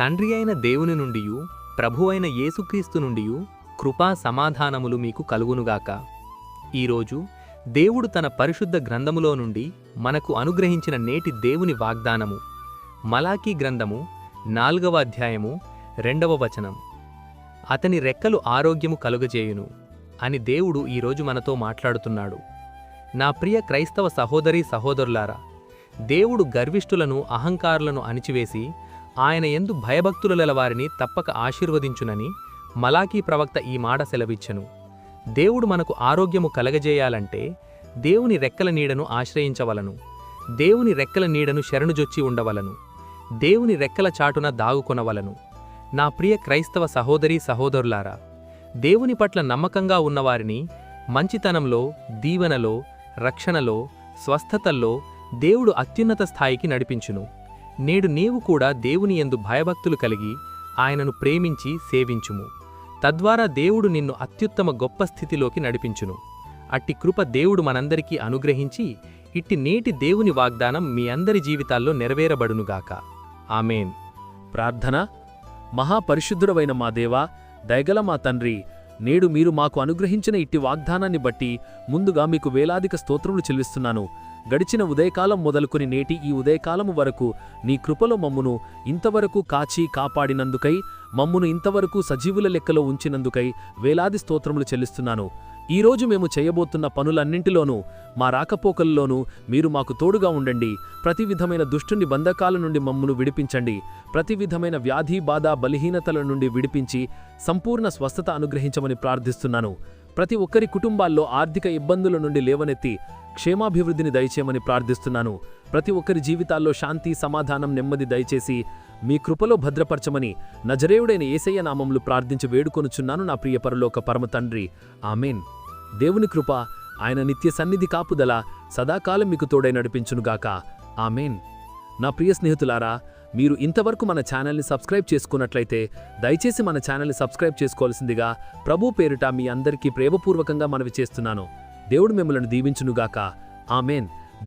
తండ్రి అయిన దేవుని నుండియు ప్రభువైన యేసుక్రీస్తు నుండియు కృపా సమాధానములు మీకు కలుగునుగాక. ఈరోజు దేవుడు తన పరిశుద్ధ గ్రంథములో నుండి మనకు అనుగ్రహించిన నేటి దేవుని వాగ్దానము మలాకీ గ్రంథము 4వ అధ్యాయము 2వ వచనం. అతని రెక్కలు ఆరోగ్యము కలుగజేయును అని దేవుడు ఈరోజు మనతో మాట్లాడుతున్నాడు. నా ప్రియ క్రైస్తవ సహోదరీ సహోదరులారా, దేవుడు గర్విష్ఠులను అహంకారులను అణిచివేసి ఆయన యందు భయభక్తుల వారిని తప్పక ఆశీర్వదించునని మలాకీ ప్రవక్త ఈ మాట సెలవిచ్చెను. దేవుడు మనకు ఆరోగ్యము కలగజేయాలంటే దేవుని రెక్కల నీడను ఆశ్రయించవలను, దేవుని రెక్కల నీడను శరణుజొచ్చి ఉండవలను, దేవుని రెక్కల చాటున దాగుకొనవలను. నా ప్రియ క్రైస్తవ సహోదరీ సహోదరులారా, దేవుని పట్ల నమ్మకంగా ఉన్నవారిని మంచితనంలో, దీవెనలో, రక్షణలో, స్వస్థతల్లో దేవుడు అత్యున్నత స్థాయికి నడిపించును. నేడు నీవు కూడా దేవుని యందు భయభక్తులు కలిగి ఆయనను ప్రేమించి సేవించుము. తద్వారా దేవుడు నిన్ను అత్యుత్తమ గొప్ప స్థితిలోకి నడిపించును. అట్టి కృప దేవుడు మనందరికీ అనుగ్రహించి ఇట్టి నేటి దేవుని వాగ్దానం మీ అందరి జీవితాల్లో నెరవేరబడునుగాక. ఆమేన్. ప్రార్థన. మహాపరిశుద్ధుడవైన మా దేవా, దయగల మా తండ్రి, నేడు మీరు మాకు అనుగ్రహించిన ఇట్టి వాగ్దానాన్ని బట్టి ముందుగా మీకు వేలాదిక స్తోత్రములు చెల్లిస్తున్నాను. గడిచిన ఉదయకాలం మొదలుకొని నేటి ఈ ఉదయకాలము వరకు నీ కృపలో మమ్మును ఇంతవరకు కాచి కాపాడినందుకై, మమ్మును ఇంతవరకు సజీవుల లెక్కలో ఉంచినందుకై వేలాది స్తోత్రములు చెల్లిస్తున్నాను. ఈరోజు మేము చేయబోతున్న పనులన్నింటిలోనూ, మా రాకపోకల్లోనూ మీరు మాకు తోడుగా ఉండండి. ప్రతి విధమైన దుష్టుని బంధకాల నుండి మమ్మును విడిపించండి. ప్రతి విధమైన వ్యాధి, బాధ, బలహీనతల నుండి విడిపించి సంపూర్ణ స్వస్థత అనుగ్రహించమని ప్రార్థిస్తున్నాను. ప్రతి ఒక్కరి కుటుంబాల్లో ఆర్థిక ఇబ్బందుల నుండి లేవనెత్తి క్షేమాభివృద్ధిని దయచేయమని ప్రార్థిస్తున్నాను. ప్రతి ఒక్కరి జీవితాల్లో శాంతి, సమాధానం, నెమ్మది దయచేసి మీ కృపలో భద్రపరచమని నజరేయుడైన యేసయ్య నామములు ప్రార్థించి వేడుకొనుచున్నాను నా ప్రియ పరలోక పరమ తండ్రి. ఆమేన్. దేవుని కృప, ఆయన నిత్య సన్నిధి కాపుదల సదాకాలం మీకు తోడై నడిపించునుగాక. ఆమేన్. నా ప్రియ స్నేహితులారా, మీరు ఇంతవరకు మన ఛానల్ని సబ్స్క్రైబ్ చేసుకున్నట్లయితే దయచేసి మన ఛానల్ని సబ్స్క్రైబ్ చేసుకోవాల్సిందిగా ప్రభు పేరిట మీ అందరికీ ప్రేమపూర్వకంగా మనవి చేస్తున్నాను. దేవుడు మిమ్మల్ని దీవించునుగాక. ఆమేన్.